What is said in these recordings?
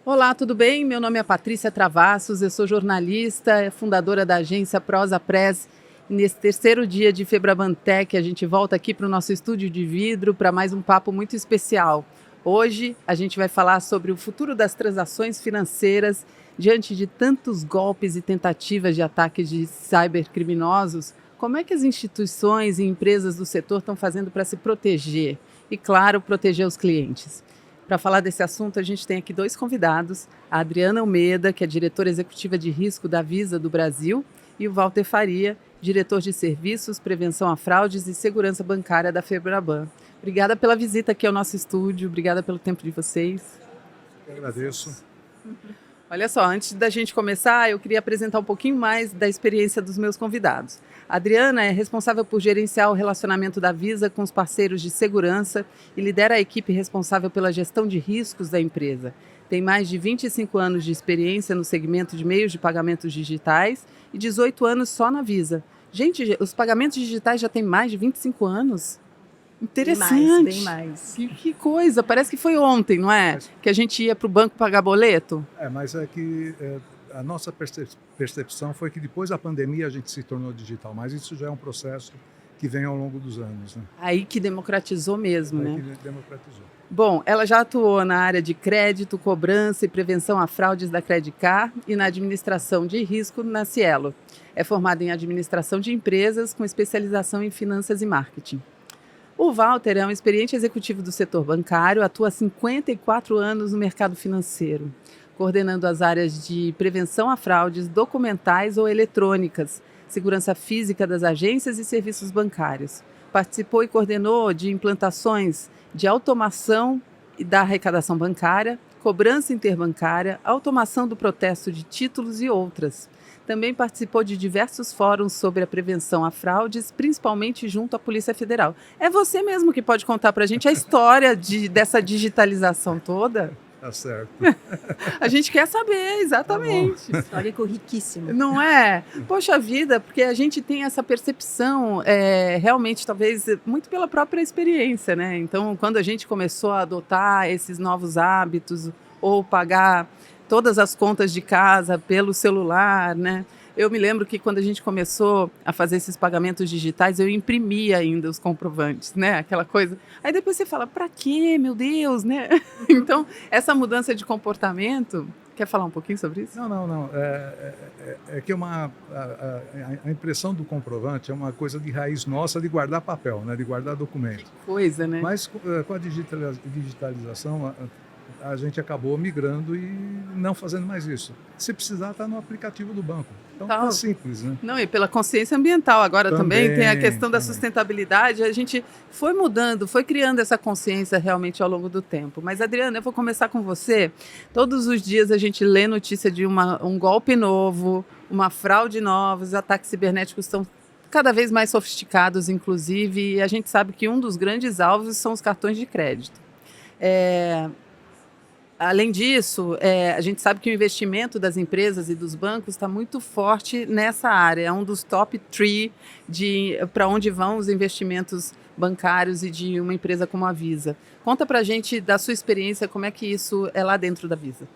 Olá, tudo bem? Meu nome é Patrícia Travassos, eu sou jornalista, fundadora da agência Prosa Press. E nesse terceiro dia de Febrabantec, a gente volta aqui para o nosso estúdio de vidro para mais um papo muito especial. Hoje a gente vai falar sobre o futuro das transações financeiras diante de tantos golpes e tentativas de ataques de cybercriminosos. Como é que as instituições e empresas do setor estão fazendo para se proteger? E, claro, proteger os clientes. Para falar desse assunto, a gente tem aqui dois convidados, a Adriana Almeida, que é diretora executiva de risco da Visa do Brasil, e o Walter Faria, diretor de serviços, prevenção a fraudes e segurança bancária da Febraban. Obrigada pela visita aqui ao nosso estúdio, obrigada pelo tempo de vocês. Eu agradeço. Olha só, antes da gente começar, eu queria apresentar um pouquinho mais da experiência dos meus convidados. A Adriana é responsável por gerenciar o relacionamento da Visa com os parceiros de segurança e lidera a equipe responsável pela gestão de riscos da empresa. Tem mais de 25 anos de experiência no segmento de meios de pagamentos digitais e 18 anos só na Visa. Gente, os pagamentos digitais já têm mais de 25 anos? Interessante. Bem mais. Que coisa, parece que foi ontem, não é? Que a gente ia para o banco pagar boleto. Mas é que a nossa percepção foi que depois da pandemia a gente se tornou digital, mas isso já é um processo que vem ao longo dos anos. Né? Aí que democratizou mesmo, Aí né? que democratizou. Bom, ela já atuou na área de crédito, cobrança e prevenção a fraudes da Credicar e na administração de risco na Cielo. É formada em administração de empresas com especialização em finanças e marketing. O Walter é um experiente executivo do setor bancário, atua há 54 anos no mercado financeiro, coordenando as áreas de prevenção a fraudes documentais ou eletrônicas, segurança física das agências e serviços bancários. Participou e coordenou de implantações de automação da arrecadação bancária, cobrança interbancária, automação do protesto de títulos e outras. Também participou de diversos fóruns sobre a prevenção a fraudes, principalmente junto à Polícia Federal. É você mesmo que pode contar para a gente a história dessa digitalização toda? Tá certo. A gente quer saber, exatamente. Histórico riquíssimo. Não é? Poxa vida, porque a gente tem essa percepção, realmente, talvez, muito pela própria experiência, né? Então, quando a gente começou a adotar esses novos hábitos, ou pagar todas as contas de casa pelo celular, né? Eu me lembro que quando a gente começou a fazer esses pagamentos digitais, eu imprimia ainda os comprovantes, né? Aquela coisa. Aí depois você fala, para quê, meu Deus, né? Então, essa mudança de comportamento, quer falar um pouquinho sobre isso? Não. É que a impressão do comprovante é uma coisa de raiz nossa de guardar papel, né? De guardar documento. Que coisa, né? Mas com a digitalização, a gente acabou migrando e não fazendo mais isso. Se precisar, está no aplicativo do banco. Então, tá simples, né? Não, e pela consciência ambiental agora também tem a questão da também. sustentabilidade. A gente foi mudando, foi criando essa consciência realmente ao longo do tempo. Mas, Adriana, eu vou começar com você. Todos os dias a gente lê notícia de um golpe novo, uma fraude nova, os ataques cibernéticos estão cada vez mais sofisticados, inclusive, e a gente sabe que um dos grandes alvos são os cartões de crédito. Além disso, a gente sabe que o investimento das empresas e dos bancos está muito forte nessa área. É um dos top 3 para onde vão os investimentos bancários e de uma empresa como a Visa. Conta para a gente da sua experiência, como é que isso é lá dentro da Visa.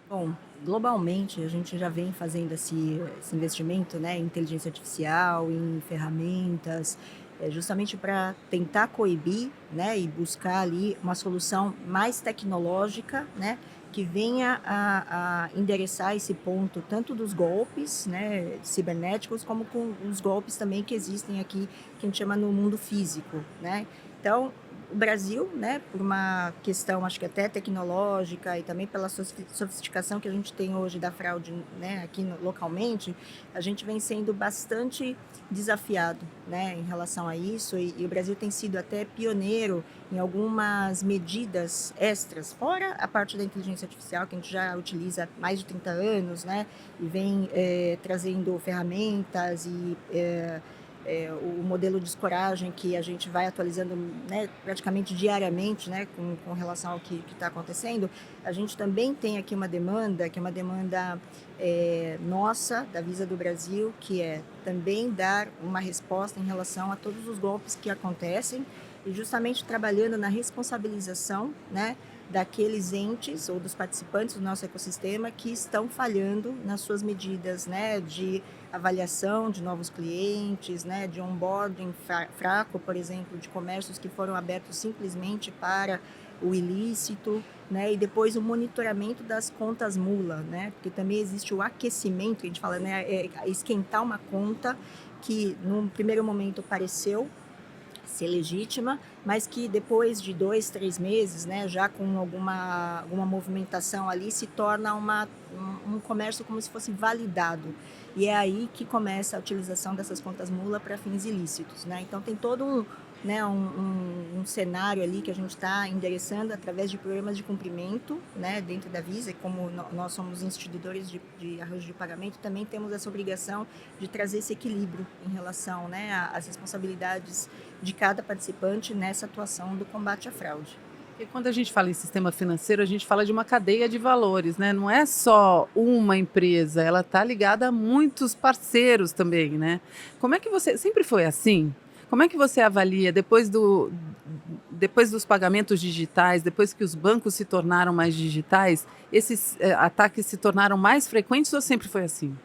Bom, globalmente a gente já vem fazendo esse investimento, né, em inteligência artificial, em ferramentas, justamente para tentar coibir, né, e buscar ali uma solução mais tecnológica, né, que venha a endereçar esse ponto tanto dos golpes, né, cibernéticos, como com os golpes também que existem aqui, que a gente chama no mundo físico, né? Então, o Brasil, né, por uma questão, acho que até tecnológica e também pela sofisticação que a gente tem hoje da fraude, né, aqui localmente, a gente vem sendo bastante desafiado, né, em relação a isso, e o Brasil tem sido até pioneiro em algumas medidas extras, fora a parte da inteligência artificial, que a gente já utiliza há mais de 30 anos, né, e vem trazendo ferramentas e o modelo de escoragem que a gente vai atualizando, né, praticamente diariamente, né, com relação ao que está acontecendo. A gente também tem aqui uma demanda, que é uma demanda nossa, da Visa do Brasil, que é também dar uma resposta em relação a todos os golpes que acontecem e justamente trabalhando na responsabilização, né, daqueles entes ou dos participantes do nosso ecossistema que estão falhando nas suas medidas, né, de avaliação de novos clientes, né, de onboarding fraco, por exemplo, de comércios que foram abertos simplesmente para o ilícito, né, e depois o monitoramento das contas mula, né, porque também existe o aquecimento, a gente fala, né, esquentar uma conta que num primeiro momento pareceu ser legítima, mas que depois de 2, 3 meses, né, já com alguma movimentação ali, se torna um comércio como se fosse validado. E é aí que começa a utilização dessas contas mula para fins ilícitos, né? Então tem todo um cenário ali que a gente está endereçando através de programas de cumprimento, né, dentro da Visa, e como nós somos instituidores de arranjo de pagamento, também temos essa obrigação de trazer esse equilíbrio em relação, né, às responsabilidades de cada participante nessa atuação do combate à fraude. E quando a gente fala em sistema financeiro, a gente fala de uma cadeia de valores, né? Não é só uma empresa, ela está ligada a muitos parceiros também, né? Como é que você... Sempre foi assim? Como é que você avalia, depois dos pagamentos digitais, depois que os bancos se tornaram mais digitais, esses ataques se tornaram mais frequentes ou sempre foi assim?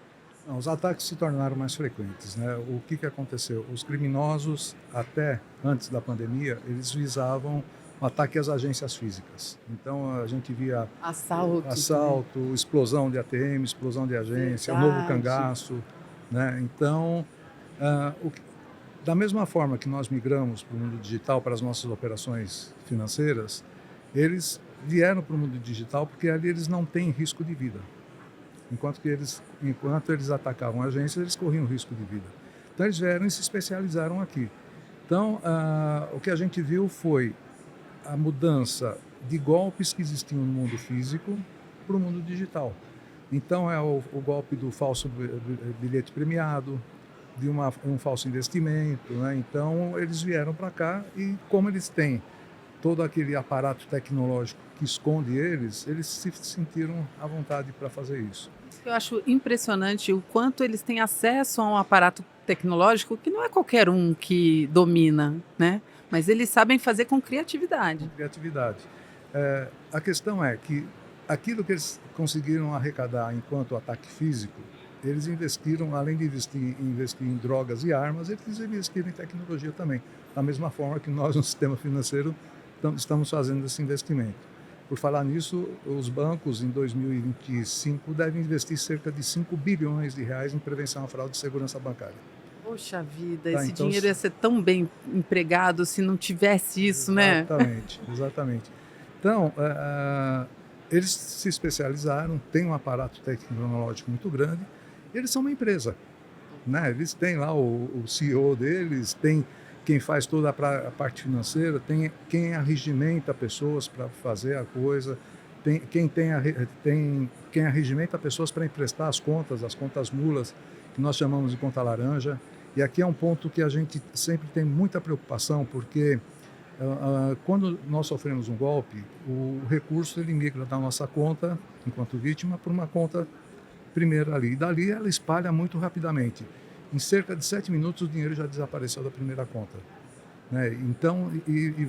Não, os ataques se tornaram mais frequentes, né? O que aconteceu? Os criminosos, até antes da pandemia, eles visavam o ataque às agências físicas. Então, a gente via assalto, né? Explosão de ATM, explosão de agência, novo cangaço, né? Então, da mesma forma que nós migramos para o mundo digital, para as nossas operações financeiras, eles vieram para o mundo digital porque ali eles não têm risco de vida. Enquanto eles atacavam a agência, eles corriam risco de vida. Então, eles vieram e se especializaram aqui. Então, o que a gente viu foi a mudança de golpes que existiam no mundo físico para o mundo digital. Então, é o golpe do falso bilhete premiado, de um falso investimento, né? Então, eles vieram para cá e, como eles têm todo aquele aparato tecnológico que esconde eles se sentiram à vontade para fazer isso. Eu acho impressionante o quanto eles têm acesso a um aparato tecnológico que não é qualquer um que domina, né? Mas eles sabem fazer com criatividade. Com criatividade. A questão é que aquilo que eles conseguiram arrecadar enquanto ataque físico, eles investiram, além de investir em drogas e armas, eles investiram em tecnologia também. Da mesma forma que nós, no sistema financeiro, estamos fazendo esse investimento. Por falar nisso, os bancos, em 2025, devem investir cerca de 5 bilhões de reais em prevenção à fraude e segurança bancária. Poxa vida, esse dinheiro ia ser tão bem empregado se não tivesse isso, né? Exatamente. Então, eles se especializaram, têm um aparato tecnológico muito grande, e eles são uma empresa, né? Eles têm lá o CEO deles, tem quem faz toda a parte financeira, tem quem arregimenta pessoas para fazer a coisa, tem quem arregimenta pessoas para emprestar as contas mulas, que nós chamamos de conta laranja. E aqui é um ponto que a gente sempre tem muita preocupação, porque quando nós sofremos um golpe, o recurso ele migra da nossa conta, enquanto vítima, para uma conta primeira ali. E dali ela espalha muito rapidamente. Em cerca de 7 minutos o dinheiro já desapareceu da primeira conta, né? Então, e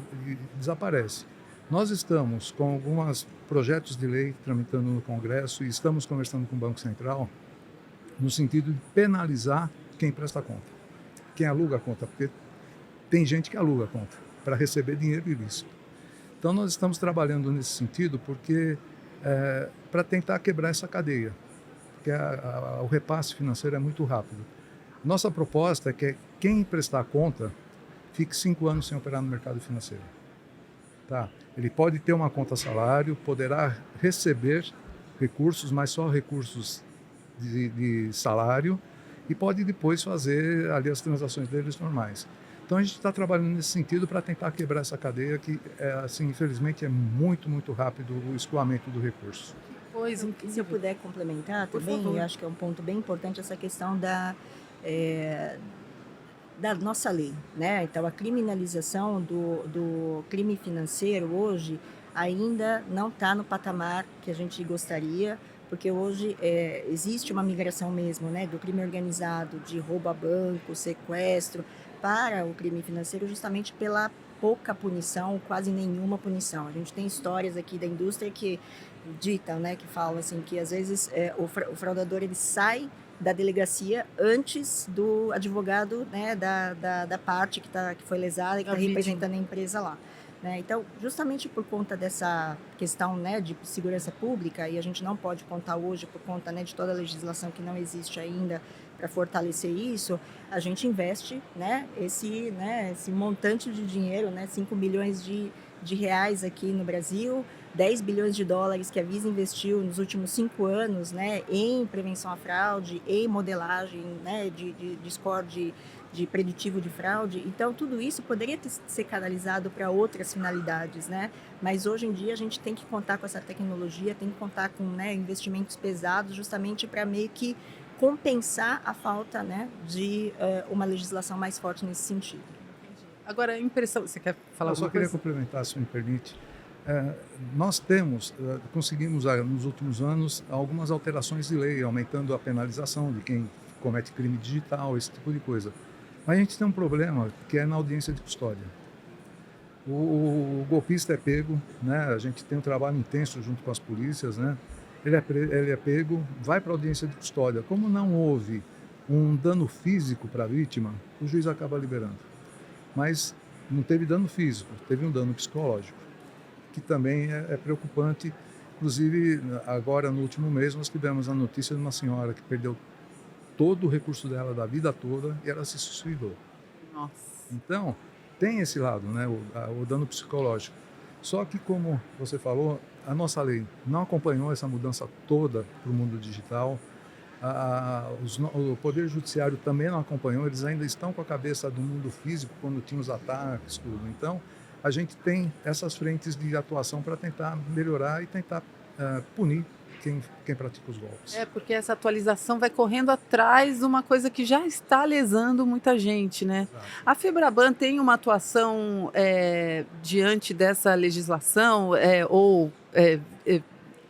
desaparece. Nós estamos com alguns projetos de lei tramitando no Congresso e estamos conversando com o Banco Central no sentido de penalizar quem presta conta, quem aluga a conta, porque tem gente que aluga a conta para receber dinheiro ilícito. Então, nós estamos trabalhando nesse sentido porque para tentar quebrar essa cadeia, porque o repasse financeiro é muito rápido. Nossa proposta é que quem prestar conta fique 5 anos sem operar no mercado financeiro. Tá? Ele pode ter uma conta salário, poderá receber recursos, mas só recursos de salário, e pode depois fazer ali as transações deles normais. Então a gente está trabalhando nesse sentido para tentar quebrar essa cadeia que, assim, infelizmente, é muito, muito rápido o escoamento do recurso. Se eu puder complementar também, eu acho que é um ponto bem importante essa questão da nossa lei, né? Então, a criminalização do crime financeiro hoje ainda não está no patamar que a gente gostaria, porque hoje existe uma migração mesmo, né, do crime organizado, de roubo a banco, sequestro, para o crime financeiro justamente pela pouca punição, quase nenhuma punição. A gente tem histórias aqui da indústria que ditam, né, que falam assim, que às vezes o fraudador ele sai da delegacia antes do advogado, né, da parte que foi lesada e que está representando a empresa lá. Né? Então, justamente por conta dessa questão, né, de segurança pública, e a gente não pode contar hoje por conta, né, de toda a legislação que não existe ainda para fortalecer isso, a gente investe, né, esse montante de dinheiro, né, 5 bilhões de reais aqui no Brasil, 10 bilhões de dólares que a Visa investiu nos últimos 5 anos, né, em prevenção à fraude, em modelagem, né, de score de preditivo de fraude. Então, tudo isso poderia ser canalizado para outras finalidades, né? Mas hoje em dia a gente tem que contar com essa tecnologia, tem que contar com, né, investimentos pesados justamente para meio que compensar a falta, né, de uma legislação mais forte nesse sentido. Agora, a impressão... Você quer falar alguma coisa? Eu só queria complementar, se me permite. Nós conseguimos nos últimos anos algumas alterações de lei, aumentando a penalização de quem comete crime digital, esse tipo de coisa. Mas a gente tem um problema que é na audiência de custódia. O golpista é pego, né? A gente tem um trabalho intenso junto com as polícias, né? Ele é pego, vai para a audiência de custódia. Como não houve um dano físico para a vítima, o juiz acaba liberando. Mas não teve dano físico, teve um dano psicológico, que também é preocupante. Inclusive, agora no último mês, nós tivemos a notícia de uma senhora que perdeu todo o recurso dela da vida toda e ela se suicidou. Nossa. Então, tem esse lado, né, o dano psicológico. Só que, como você falou, a nossa lei não acompanhou essa mudança toda para o mundo digital. O Poder Judiciário também não acompanhou, eles ainda estão com a cabeça do mundo físico, quando tinha os ataques, tudo. Então, a gente tem essas frentes de atuação para tentar melhorar e tentar punir quem pratica os golpes. Porque essa atualização vai correndo atrás de uma coisa que já está lesando muita gente, né? Exato. A Febraban tem uma atuação diante dessa legislação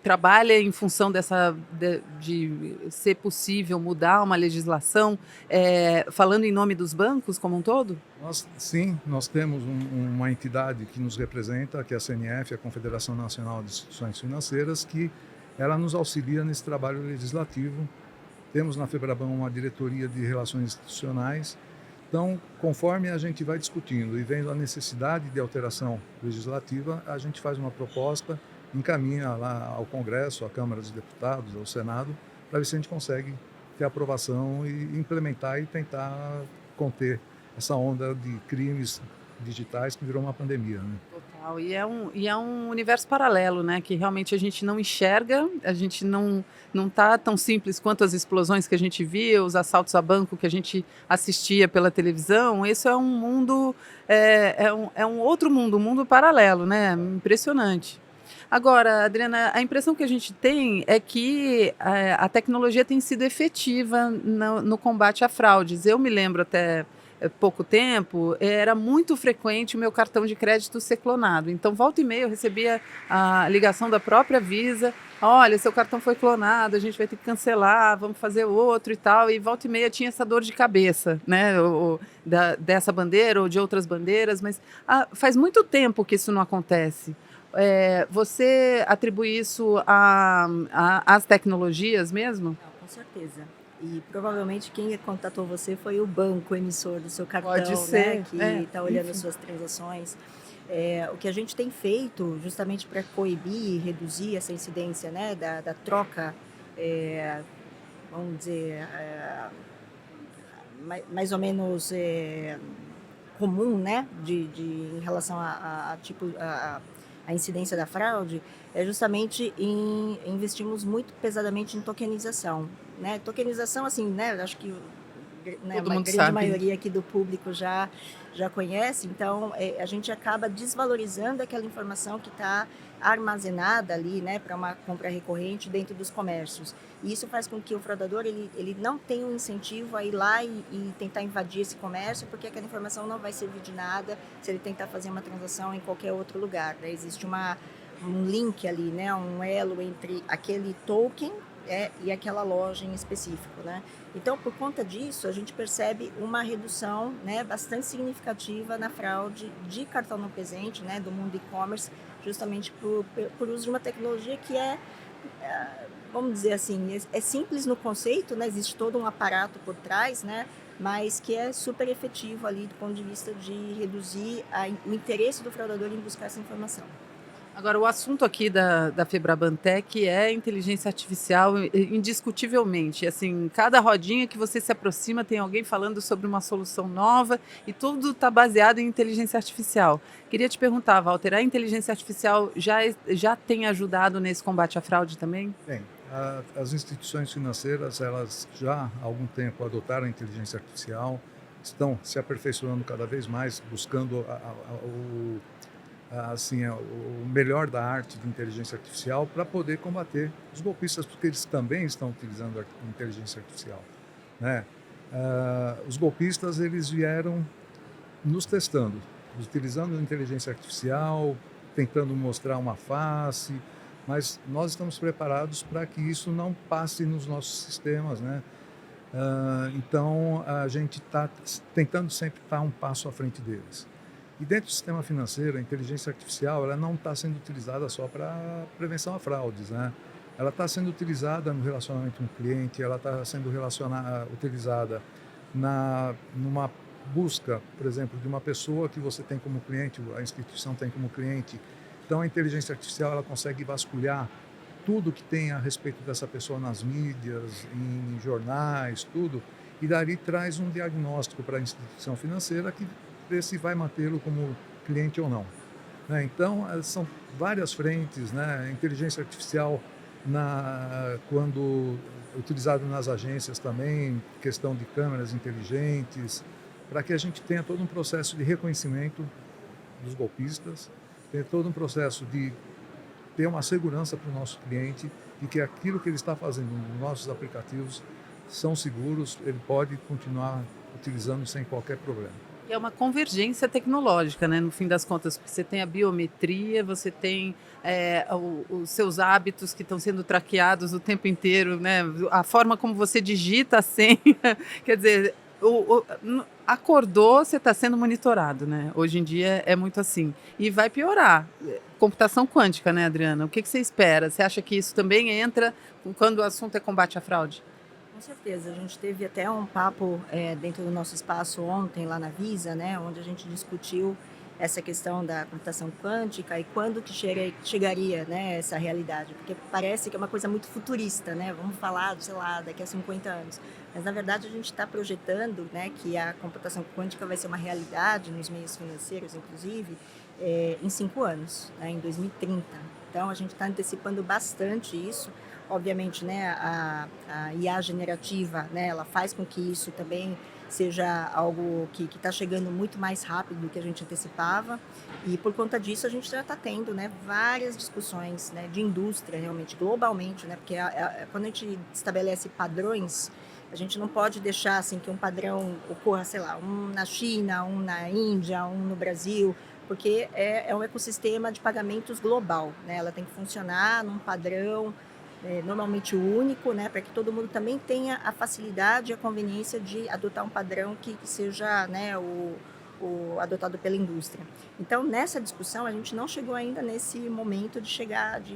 trabalha em função de ser possível mudar uma legislação, falando em nome dos bancos como um todo? Nós temos uma entidade que nos representa, que é a CNF, a Confederação Nacional de Instituições Financeiras, que ela nos auxilia nesse trabalho legislativo. Temos na Febraban uma diretoria de relações institucionais. Então, conforme a gente vai discutindo e vendo a necessidade de alteração legislativa, a gente faz uma proposta, encaminha lá ao Congresso, à Câmara dos Deputados, ao Senado, para ver se a gente consegue ter aprovação e implementar e tentar conter essa onda de crimes digitais que virou uma pandemia, né? Total. E é um universo paralelo, né? Que realmente a gente não enxerga, a gente não está tão simples quanto as explosões que a gente via, os assaltos a banco que a gente assistia pela televisão. Esse é um mundo, é um outro mundo, um mundo paralelo, né? Impressionante. Agora, Adriana, a impressão que a gente tem é que a tecnologia tem sido efetiva no combate a fraudes. Eu me lembro até pouco tempo, era muito frequente o meu cartão de crédito ser clonado. Então, volta e meia, eu recebia a ligação da própria Visa: olha, seu cartão foi clonado, a gente vai ter que cancelar, vamos fazer outro e tal. E volta e meia tinha essa dor de cabeça, né, dessa bandeira ou de outras bandeiras, mas faz muito tempo que isso não acontece. Você atribui isso às tecnologias mesmo? Não, com certeza. E provavelmente quem contatou você foi o banco emissor do seu cartão, Pode ser, né, que está olhando as suas transações. O que a gente tem feito justamente para coibir e reduzir essa incidência, né, da troca, vamos dizer, mais ou menos comum, né, em relação a incidência da fraude, é justamente investimos muito pesadamente em tokenização, né? Tokenização, assim, né? Acho que, né, Todo uma mundo grande sabe. maioria aqui do público já conhece. Então, a gente acaba desvalorizando aquela informação que está armazenada ali, né, para uma compra recorrente dentro dos comércios. E isso faz com que o fraudador ele não tenha um incentivo a ir lá e tentar invadir esse comércio, porque aquela informação não vai servir de nada se ele tentar fazer uma transação em qualquer outro lugar, né? Existe um link ali, né, um elo entre aquele token, e aquela loja em específico, né? Então, por conta disso, a gente percebe uma redução, né, bastante significativa na fraude de cartão não presente, né, do mundo e-commerce, justamente por uso de uma tecnologia que vamos dizer assim, é simples no conceito, né? Existe todo um aparato por trás, né? Mas que é super efetivo ali do ponto de vista de reduzir o interesse do fraudador em buscar essa informação. Agora, o assunto aqui da Febrabantec é inteligência artificial, indiscutivelmente. Assim, cada rodinha que você se aproxima tem alguém falando sobre uma solução nova e tudo está baseado em inteligência artificial. Queria te perguntar, Walter, a inteligência artificial já tem ajudado nesse combate à fraude também? Bem, as instituições financeiras, elas já há algum tempo adotaram a inteligência artificial, estão se aperfeiçoando cada vez mais, buscando o melhor da arte de inteligência artificial para poder combater os golpistas, porque eles também estão utilizando a inteligência artificial, né? Os golpistas, eles vieram nos testando, utilizando a inteligência artificial, tentando mostrar uma face, mas nós estamos preparados para que isso não passe nos nossos sistemas, né? Então, a gente está tentando sempre estar um passo à frente deles. E dentro do sistema financeiro, a inteligência artificial, ela não está sendo utilizada só para prevenção a fraudes, né? Ela está sendo utilizada no relacionamento com o cliente, ela está sendo utilizada numa busca, por exemplo, de uma pessoa que você tem como cliente, a instituição tem como cliente. Então, a inteligência artificial, ela consegue vasculhar tudo que tem a respeito dessa pessoa nas mídias, em jornais, tudo, e dali traz um diagnóstico para a instituição financeira que vê se vai mantê-lo como cliente ou não, né? Então, são várias frentes, né? A inteligência artificial, quando utilizada nas agências também, questão de câmeras inteligentes, para que a gente tenha todo um processo de reconhecimento dos golpistas, tenha todo um processo de ter uma segurança para o nosso cliente de que aquilo que ele está fazendo nos nossos aplicativos são seguros, ele pode continuar utilizando sem qualquer problema. É uma convergência tecnológica, né? No fim das contas, porque você tem a biometria, você tem os seus hábitos que estão sendo traqueados o tempo inteiro, né? A forma como você digita a senha, quer dizer, acordou, você está sendo monitorado, né? Hoje em dia é muito assim. E vai piorar. Computação quântica, né, Adriana? O que você espera? Você acha que isso também entra quando o assunto é combate à fraude? Com certeza, a gente teve até um papo dentro do nosso espaço ontem lá na Visa, né, onde a gente discutiu essa questão da computação quântica e quando que chegaria, né, essa realidade, porque parece que é uma coisa muito futurista, né, vamos falar, sei lá, daqui a 50 anos, mas na verdade a gente está projetando, né, que a computação quântica vai ser uma realidade nos meios financeiros, inclusive, em 5 anos, né, em 2030. Então a gente está antecipando bastante isso. Obviamente, né, a IA generativa, né, ela faz com que isso também seja algo que está chegando muito mais rápido do que a gente antecipava, e por conta disso a gente já está tendo, né, várias discussões, né, de indústria realmente, globalmente, né, porque quando a gente estabelece padrões, a gente não pode deixar assim, que um padrão ocorra, sei lá, um na China, um na Índia, um no Brasil, porque é um ecossistema de pagamentos global, né, ela tem que funcionar num padrão normalmente único, né, para que todo mundo também tenha a facilidade e a conveniência de adotar um padrão que seja, né, o adotado pela indústria. Então, nessa discussão, a gente não chegou ainda nesse momento de chegar, de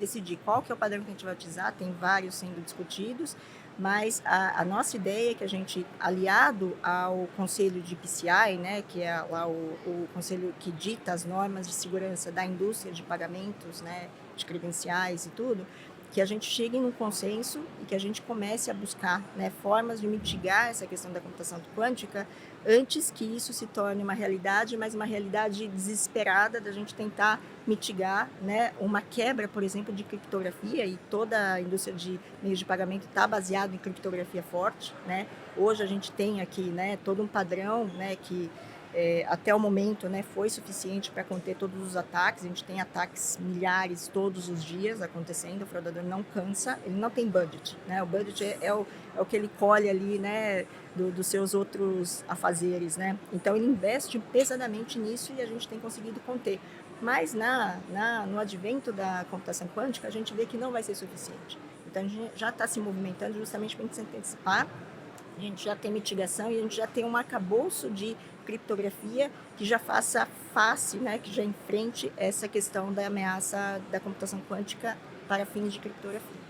decidir qual que é o padrão que a gente vai utilizar, tem vários sendo discutidos, mas a nossa ideia é que a gente, aliado ao Conselho de PCI, né, que é lá o conselho que dita as normas de segurança da indústria de pagamentos, né, de credenciais e tudo, que a gente chegue num consenso e que a gente comece a buscar, né, formas de mitigar essa questão da computação quântica antes que isso se torne uma realidade, mas uma realidade desesperada da gente tentar mitigar, né, uma quebra, por exemplo, de criptografia, e toda a indústria de meios de pagamento está baseada em criptografia forte, né? Hoje a gente tem aqui, né, todo um padrão, né, que até o momento, né, foi suficiente para conter todos os ataques. A gente tem ataques milhares todos os dias acontecendo, o fraudador não cansa, ele não tem budget, né? O budget é o que ele colhe ali, né, dos seus outros afazeres, né? Então ele investe pesadamente nisso e a gente tem conseguido conter. Mas no advento da computação quântica, a gente vê que não vai ser suficiente. Então, a gente já está se movimentando justamente para a gente se antecipar. A gente já tem mitigação e a gente já tem um arcabouço de criptografia que já faça face, né, que já enfrente essa questão da ameaça da computação quântica para fins de criptografia.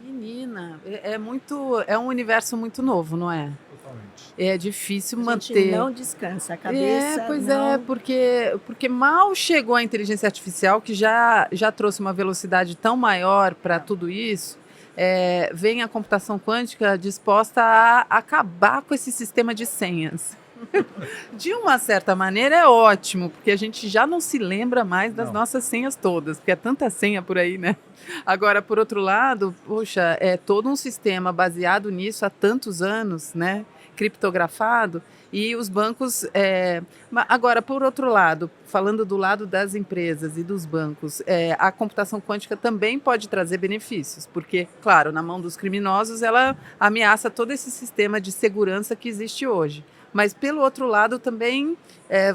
Menina, é um universo muito novo, não é? Totalmente. É difícil A gente manter. não descansa, a cabeça Pois não... é, porque mal chegou a inteligência artificial, que já trouxe uma velocidade tão maior para tudo isso, vem a computação quântica disposta a acabar com esse sistema de senhas. De uma certa maneira é ótimo, porque a gente já não se lembra mais das Não. nossas senhas todas, porque é tanta senha por aí, né? Agora, por outro lado, poxa, é todo um sistema baseado nisso há tantos anos, né? Criptografado, e os bancos. Agora, por outro lado, falando do lado das empresas e dos bancos, a computação quântica também pode trazer benefícios, porque, claro, na mão dos criminosos, ela ameaça todo esse sistema de segurança que existe hoje. Mas, pelo outro lado, também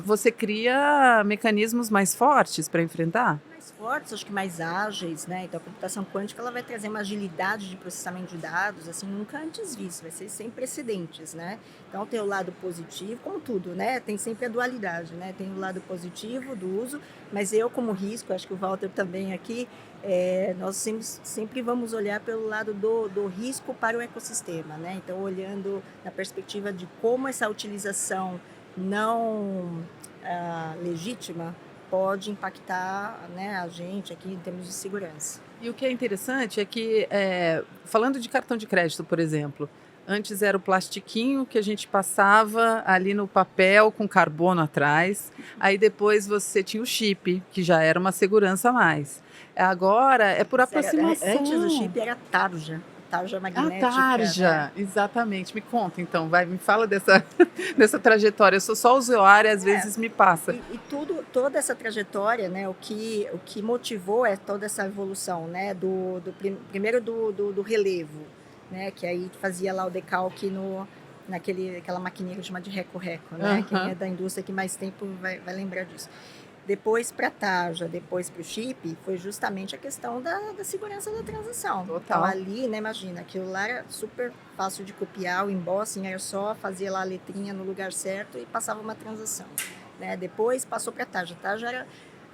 você cria mecanismos mais fortes para enfrentar? Mais fortes, acho que mais ágeis, né? Então a computação quântica ela vai trazer uma agilidade de processamento de dados assim nunca antes visto, vai ser sem precedentes, né? Então tem o lado positivo, como tudo, né? Tem sempre a dualidade, né? Tem o lado positivo do uso, mas eu como risco, acho que o Walter também aqui, nós sempre vamos olhar pelo lado do risco para o ecossistema, né? Então olhando na perspectiva de como essa utilização não legítima pode impactar, né, a gente aqui em termos de segurança. E o que é interessante é que, falando de cartão de crédito, por exemplo, antes era o plastiquinho que a gente passava ali no papel com carbono atrás, aí depois você tinha o chip, que já era uma segurança a mais. Agora é por aproximação. Antes do chip era tarja A magnética. tarja, Né? exatamente. Me conta então, me fala dessa trajetória. Eu sou só usuária, às vezes me passa. E toda essa trajetória, né, o que motivou é toda essa evolução, né, primeiro do relevo, né, que aí fazia lá o decalque naquela maquininha chamada de reco-reco, né, quem é da indústria que mais tempo vai lembrar disso. Depois para a tarja, depois para o chip, foi justamente a questão da segurança da transação. Total. Então ali, né, imagina, aquilo lá era super fácil de copiar, o embossing era só fazer lá a letrinha no lugar certo e passava uma transação. Né? Depois passou para a tarja era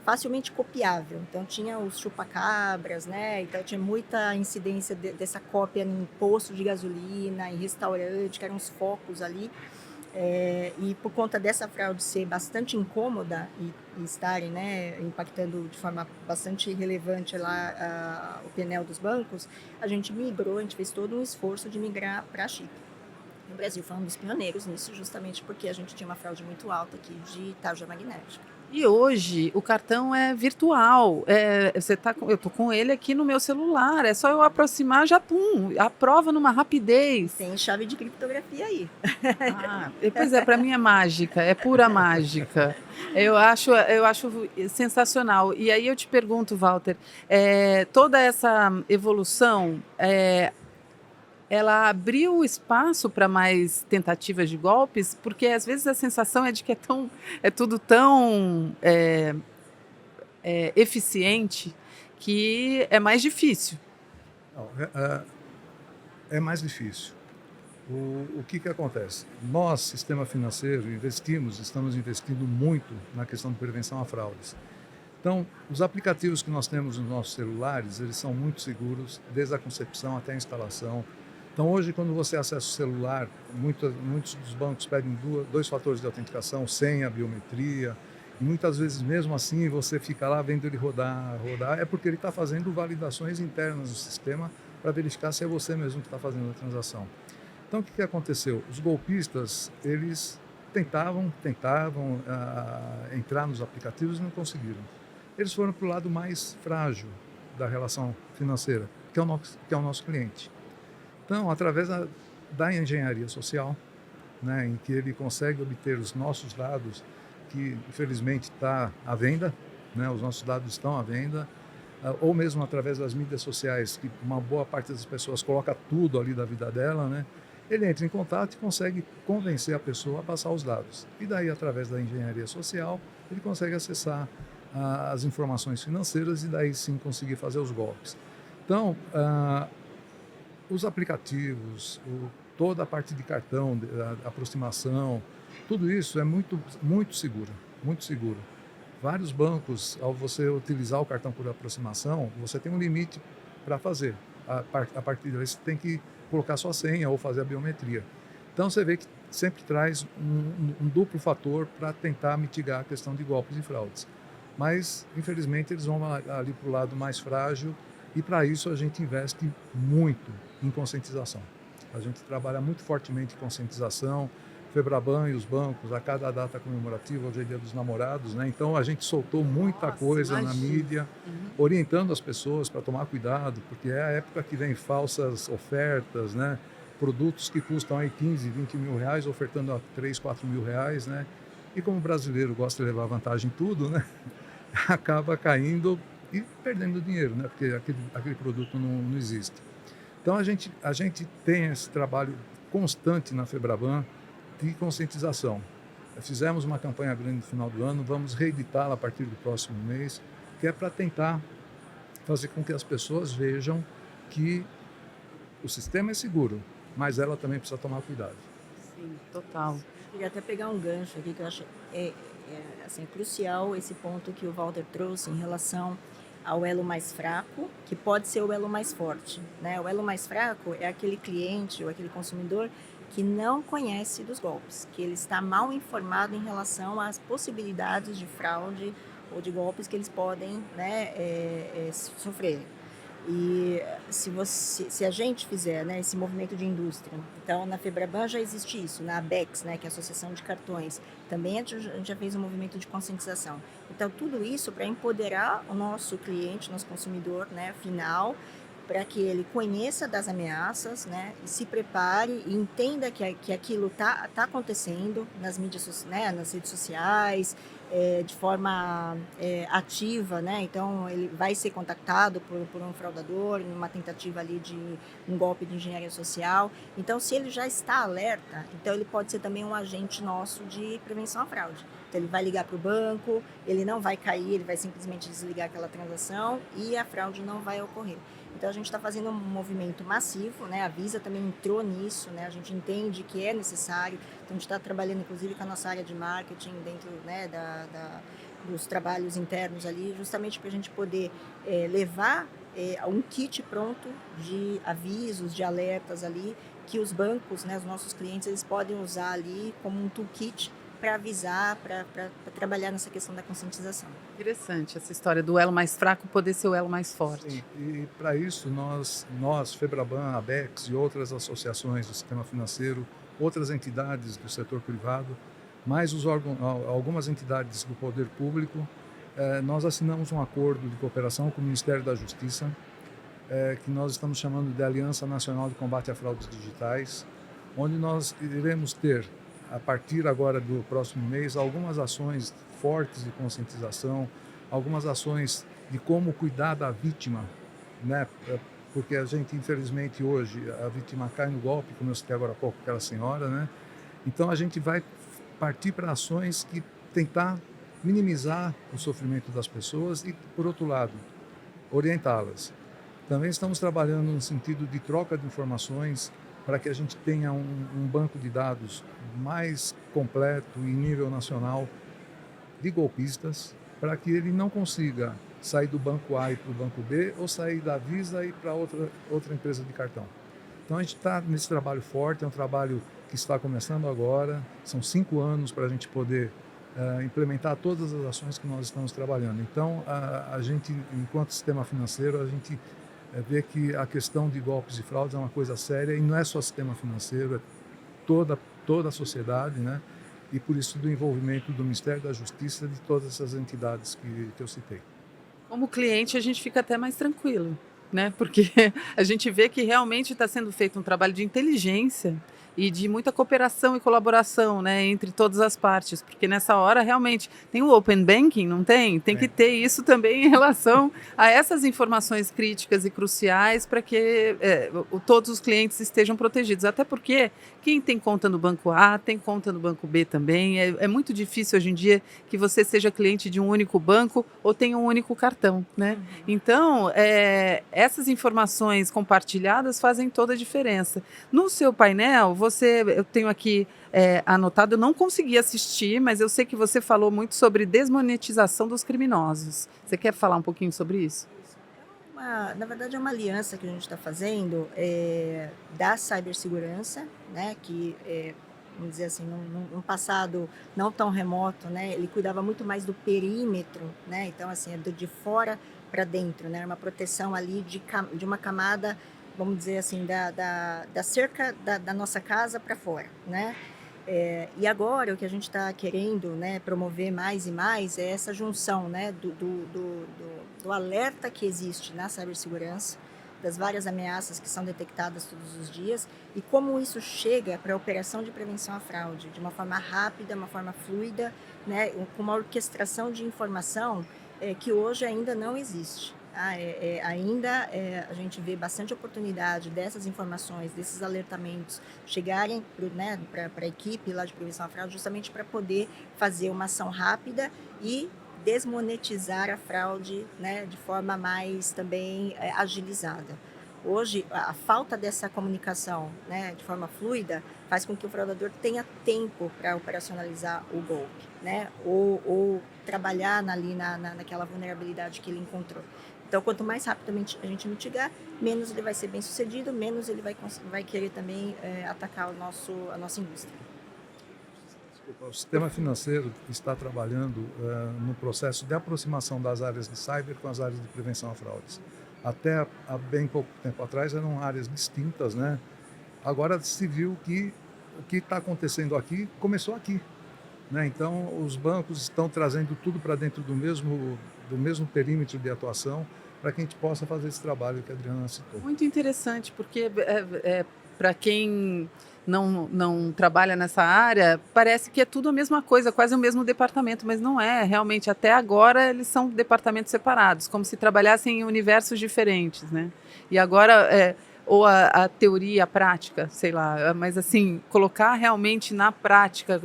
facilmente copiável, então tinha os chupacabras, né? Então tinha muita incidência dessa cópia em posto de gasolina, em restaurante, que eram os focos ali. E por conta dessa fraude ser bastante incômoda e estarem, né, impactando de forma bastante relevante lá o painel dos bancos, a gente fez todo um esforço de migrar para chip. O Brasil foi um dos pioneiros nisso, justamente porque a gente tinha uma fraude muito alta aqui de tarja magnética. E hoje o cartão é virtual. Eu tô com ele aqui no meu celular. É só eu aproximar, já aprova numa rapidez. Tem chave de criptografia aí. Pois é, para mim é mágica, é pura mágica. Eu acho sensacional. E aí eu te pergunto, Walter, toda essa evolução, ela abriu espaço para mais tentativas de golpes, porque às vezes a sensação é de que é tudo tão eficiente que é mais difícil. Não, é mais difícil. O que acontece? Nós, sistema financeiro, estamos investindo muito na questão de prevenção a fraudes. Então, os aplicativos que nós temos nos nossos celulares, eles são muito seguros, desde a concepção até a instalação. Então, hoje, quando você acessa o celular, muitos dos bancos pedem dois fatores de autenticação, senha, biometria, e muitas vezes, mesmo assim, você fica lá vendo ele rodar, é porque ele está fazendo validações internas do sistema para verificar se é você mesmo que está fazendo a transação. Então, o que aconteceu? Os golpistas, eles tentavam entrar nos aplicativos e não conseguiram. Eles foram para o lado mais frágil da relação financeira, que é o nosso cliente. Então, através da engenharia social, né, em que ele consegue obter os nossos dados, que infelizmente está à venda, né, os nossos dados estão à venda, ou mesmo através das mídias sociais, que uma boa parte das pessoas coloca tudo ali da vida dela, né, ele entra em contato e consegue convencer a pessoa a passar os dados. E daí, através da engenharia social, ele consegue acessar as informações financeiras e daí sim conseguir fazer os golpes. Então, os aplicativos, toda a parte de cartão, a aproximação, tudo isso é muito, muito seguro, muito seguro. Vários bancos, ao você utilizar o cartão por aproximação, você tem um limite para fazer. A partir daí você tem que colocar sua senha ou fazer a biometria. Então você vê que sempre traz um duplo fator para tentar mitigar a questão de golpes e fraudes. Mas, infelizmente, eles vão ali para o lado mais frágil e para isso a gente investe muito em conscientização. A gente trabalha muito fortemente em conscientização, Febraban e os bancos, a cada data comemorativa, hoje é Dia dos Namorados, né? Então a gente soltou muita coisa na mídia, orientando as pessoas para tomar cuidado, porque é a época que vem falsas ofertas, né? Produtos que custam aí 15, 20 mil reais, ofertando a 3, 4 mil reais, né? E como o brasileiro gosta de levar vantagem em tudo, né? Acaba caindo e perdendo dinheiro, né? Porque aquele produto não existe. Então a gente tem esse trabalho constante na Febraban de conscientização. Fizemos uma campanha grande no final do ano, vamos reeditá-la a partir do próximo mês, que é para tentar fazer com que as pessoas vejam que o sistema é seguro, mas ela também precisa tomar cuidado. Sim, total. Eu queria até pegar um gancho aqui que eu acho assim, crucial esse ponto que o Walter trouxe em relação ao elo mais fraco, que pode ser o elo mais forte, né? O elo mais fraco é aquele cliente ou aquele consumidor que não conhece dos golpes, que ele está mal informado em relação às possibilidades de fraude ou de golpes que eles podem, né, sofrer. E se a gente fizer, né, esse movimento de indústria, então na Febraban já existe isso, na ABECS, né, que é a Associação de Cartões, também a gente já fez um movimento de conscientização. Então tudo isso para empoderar o nosso cliente, nosso consumidor, né, final, para que ele conheça das ameaças, né, e se prepare e entenda que aquilo tá acontecendo nas mídias, né, nas redes sociais, de forma ativa, né? Então ele vai ser contactado por um fraudador, numa tentativa ali de um golpe de engenharia social. Então, se ele já está alerta, então ele pode ser também um agente nosso de prevenção à fraude. Então ele vai ligar para o banco, ele não vai cair, ele vai simplesmente desligar aquela transação e a fraude não vai ocorrer. Então a gente está fazendo um movimento massivo, né? A Visa também entrou nisso, né? A gente entende que é necessário. Então a gente está trabalhando inclusive com a nossa área de marketing dentro, né, dos trabalhos internos ali, justamente para a gente poder levar um kit pronto de avisos, de alertas ali, que os bancos, né, os nossos clientes, eles podem usar ali como um toolkit para avisar, para trabalhar nessa questão da conscientização. Interessante essa história do elo mais fraco poder ser o elo mais forte. Sim, e para isso nós, Febraban, ABECS e outras associações do sistema financeiro, outras entidades do setor privado, mais algumas entidades do poder público, nós assinamos um acordo de cooperação com o Ministério da Justiça, que nós estamos chamando de Aliança Nacional de Combate a Fraudes Digitais, onde nós iremos ter, a partir agora do próximo mês, algumas ações fortes de conscientização, algumas ações de como cuidar da vítima, né? Porque a gente, infelizmente, hoje, a vítima cai no golpe, como eu citei agora há pouco, aquela senhora, né? Então, a gente vai partir para ações que tentar minimizar o sofrimento das pessoas e, por outro lado, orientá-las. Também estamos trabalhando no sentido de troca de informações para que a gente tenha um banco de dados mais completo em nível nacional de golpistas, para que ele não consiga sair do banco A e para o banco B, ou sair da Visa e para outra empresa de cartão. Então a gente está nesse trabalho forte, é um trabalho que está começando agora, são 5 anos para a gente poder implementar todas as ações que nós estamos trabalhando. Então a gente, enquanto sistema financeiro, a gente vê que a questão de golpes e fraudes é uma coisa séria e não é só sistema financeiro, é toda a sociedade, né? E por isso do envolvimento do Ministério da Justiça e de todas essas entidades que eu citei. Como cliente, a gente fica até mais tranquilo, né? Porque a gente vê que realmente está sendo feito um trabalho de inteligência e de muita cooperação e colaboração, né, entre todas as partes, porque nessa hora realmente tem o Open Banking, não tem? Tem que ter isso também em relação a essas informações críticas e cruciais para que todos os clientes estejam protegidos, até porque quem tem conta no banco A tem conta no banco B também, é muito difícil hoje em dia que você seja cliente de um único banco ou tenha um único cartão, né? Então, essas informações compartilhadas fazem toda a diferença. No seu painel, eu tenho aqui anotado, eu não consegui assistir, mas eu sei que você falou muito sobre desmonetização dos criminosos. Você quer falar um pouquinho sobre isso? Na verdade, é uma aliança que a gente está fazendo da cibersegurança, né, que, vamos dizer assim, num passado não tão remoto, né, ele cuidava muito mais do perímetro, né, então, assim, de fora para dentro, né, uma proteção ali de uma camada, vamos dizer assim, da cerca da nossa casa para fora, né. E agora o que a gente está querendo, né, promover mais e mais é essa junção, né, do alerta que existe na cibersegurança, das várias ameaças que são detectadas todos os dias e como isso chega para a operação de prevenção à fraude, de uma forma rápida, uma forma fluida, né, com uma orquestração de informação que hoje ainda não existe. A gente vê bastante oportunidade dessas informações, desses alertamentos chegarem para a equipe lá de prevenção à fraude, justamente para poder fazer uma ação rápida e desmonetizar a fraude, né, de forma mais também agilizada. Hoje, a falta dessa comunicação, né, de forma fluida faz com que o fraudador tenha tempo para operacionalizar o golpe, né, ou trabalhar naquela vulnerabilidade que ele encontrou. Então, quanto mais rapidamente a gente mitigar, menos ele vai ser bem sucedido, menos ele vai querer também atacar a nossa indústria. O sistema financeiro está trabalhando no processo de aproximação das áreas de cyber com as áreas de prevenção a fraudes. Até há bem pouco tempo atrás eram áreas distintas, né? Agora se viu que o que está acontecendo aqui começou aqui, né? Então os bancos estão trazendo tudo para dentro do mesmo perímetro de atuação para que a gente possa fazer esse trabalho que a Adriana citou. Muito interessante, porque para quem não trabalha nessa área, parece que é tudo a mesma coisa, quase o mesmo departamento, mas não é. Realmente, até agora, eles são departamentos separados, como se trabalhassem em universos diferentes, né? E agora, ou a teoria, a prática, sei lá, mas assim, colocar realmente na prática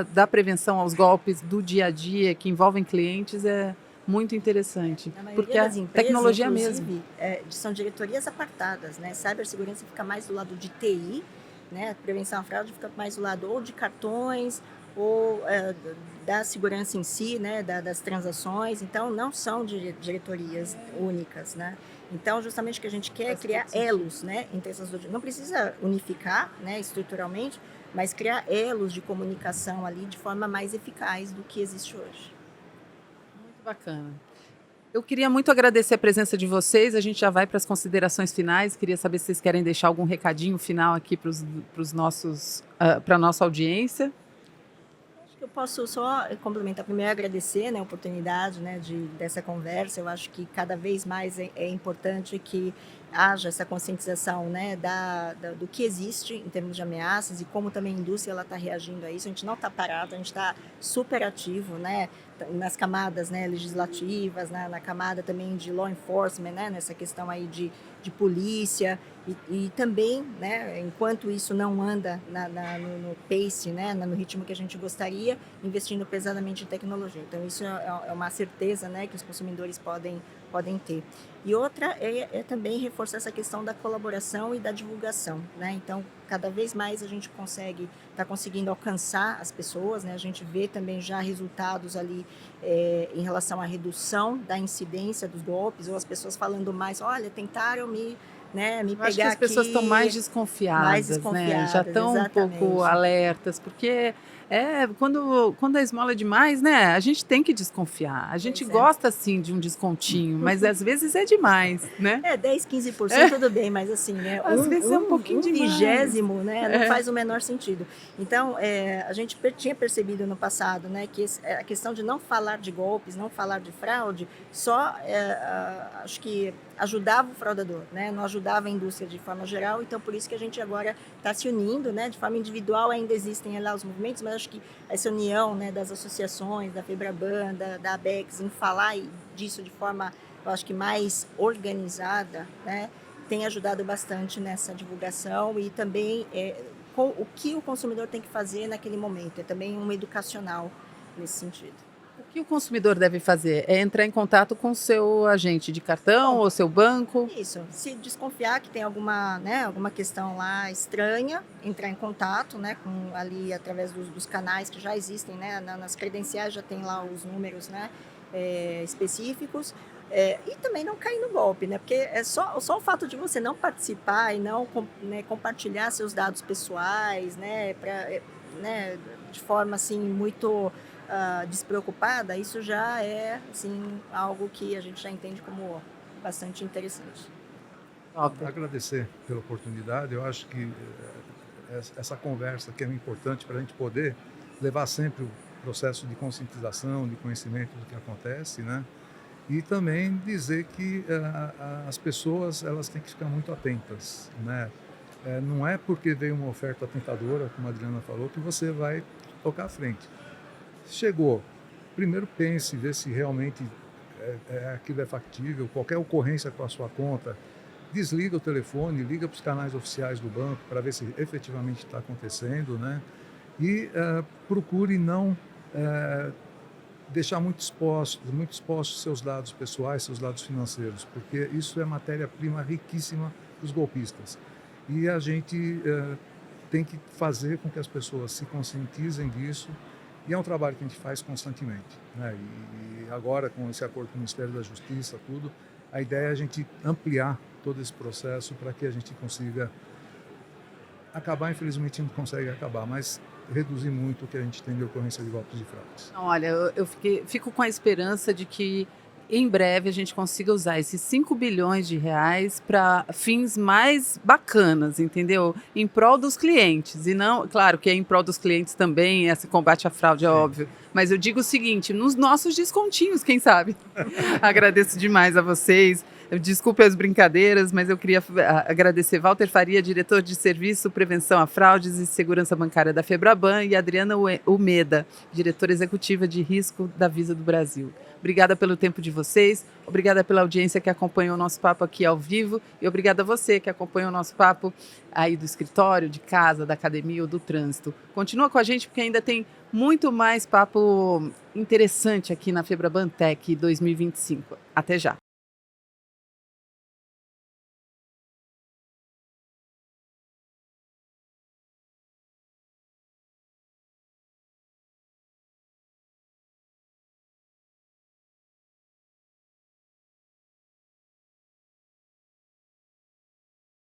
da prevenção aos golpes do dia a dia, que envolvem clientes, é muito interessante, porque a das empresas, tecnologia mesmo. são diretorias apartadas, né? Cibersegurança fica mais do lado de TI, né? Prevenção à fraude fica mais do lado ou de cartões ou da segurança em si, né? Das transações. Então, não são diretorias únicas, né? Então, justamente o que a gente quer é criar elos, né? Entre essas duas. Não precisa unificar, né? Estruturalmente, mas criar elos de comunicação ali de forma mais eficaz do que existe hoje. Bacana. Eu queria muito agradecer a presença de vocês. A gente já vai para as considerações finais. Queria saber se vocês querem deixar algum recadinho final aqui para a nossa audiência. Acho que eu posso só complementar. Primeiro, agradecer, né, a oportunidade, né, dessa conversa. Eu acho que cada vez mais é importante que haja essa conscientização, né, do que existe em termos de ameaças e como também a indústria está reagindo a isso. A gente não está parado, a gente está super ativo, né, nas camadas, né, legislativas, na camada também de law enforcement, né, nessa questão aí de polícia e também, né, enquanto isso não anda no pace, né, no ritmo que a gente gostaria, investindo pesadamente em tecnologia. Então, isso é uma certeza, né, que os consumidores podem ter. E outra é também reforçar essa questão da colaboração e da divulgação, né? Então, cada vez mais a gente está conseguindo alcançar as pessoas, né? A gente vê também já resultados ali em relação à redução da incidência dos golpes, ou as pessoas falando mais, olha, tentaram me pegar aqui. Acho que as pessoas estão mais desconfiadas, né? Já estão um pouco alertas, porque quando a esmola é demais, né? A gente tem que desconfiar. A gente gosta, sim, de um descontinho, mas às vezes é demais, né? 10, 15% tudo bem, mas assim, né? Às vezes é um pouquinho demais. 20º, né? Não faz o menor sentido. Então, a gente tinha percebido no passado, né, que a questão de não falar de golpes, não falar de fraude, só acho que ajudava o fraudador, né? Não ajudava a indústria de forma geral, então por isso que a gente agora está se unindo, né? De forma individual ainda existem lá os movimentos, mas acho que essa união, né, das associações, da FEBRABAN, da ABECS, em falar disso de forma, eu acho que mais organizada, né? Tem ajudado bastante nessa divulgação e também o que o consumidor tem que fazer naquele momento, é também um educacional nesse sentido. O que o consumidor deve fazer? É entrar em contato com o seu agente de cartão ou seu banco? Isso, se desconfiar que tem alguma, né, alguma questão lá estranha, entrar em contato, né, ali através dos canais que já existem, né, nas credenciais já tem lá os números, né, específicos, e também não cair no golpe, né, porque é só o fato de você não participar e não compartilhar seus dados pessoais, né, né, de forma assim muito despreocupada, isso já é assim, algo que a gente já entende como bastante interessante. Agradecer pela oportunidade. Eu acho que essa conversa que é importante para a gente poder levar sempre o processo de conscientização, de conhecimento do que acontece, né? E também dizer que as pessoas elas têm que ficar muito atentas, né? Não é porque veio uma oferta tentadora, como a Adriana falou, que você vai tocar à frente. Chegou, primeiro pense, vê se realmente aquilo é factível, qualquer ocorrência com a sua conta, desliga o telefone, liga para os canais oficiais do banco para ver se efetivamente está acontecendo, né? E procure não deixar muito expostos seus dados pessoais, seus dados financeiros, porque isso é matéria-prima riquíssima para os golpistas. E a gente tem que fazer com que as pessoas se conscientizem disso, e é um trabalho que a gente faz constantemente, né? E agora, com esse acordo com o Ministério da Justiça, tudo, a ideia é a gente ampliar todo esse processo para que a gente consiga acabar, infelizmente não consegue acabar, mas reduzir muito o que a gente tem de ocorrência de golpes e fraudes. Olha, eu fico com a esperança de que em breve a gente consiga usar esses 5 bilhões de reais para fins mais bacanas, entendeu? Em prol dos clientes. E não, claro que é em prol dos clientes também, esse combate à fraude, é óbvio. Mas eu digo o seguinte, nos nossos descontinhos, quem sabe? Agradeço demais a vocês. Desculpe as brincadeiras, mas eu queria agradecer Walter Faria, diretor de Serviço, Prevenção a Fraudes e Segurança Bancária da FEBRABAN, e Adriana Umeda, diretora executiva de Risco da Visa do Brasil. Obrigada pelo tempo de vocês, obrigada pela audiência que acompanhou o nosso papo aqui ao vivo e obrigada a você que acompanhou o nosso papo aí do escritório, de casa, da academia ou do trânsito. Continua com a gente porque ainda tem muito mais papo interessante aqui na FEBRABAN Tech 2025. Até já!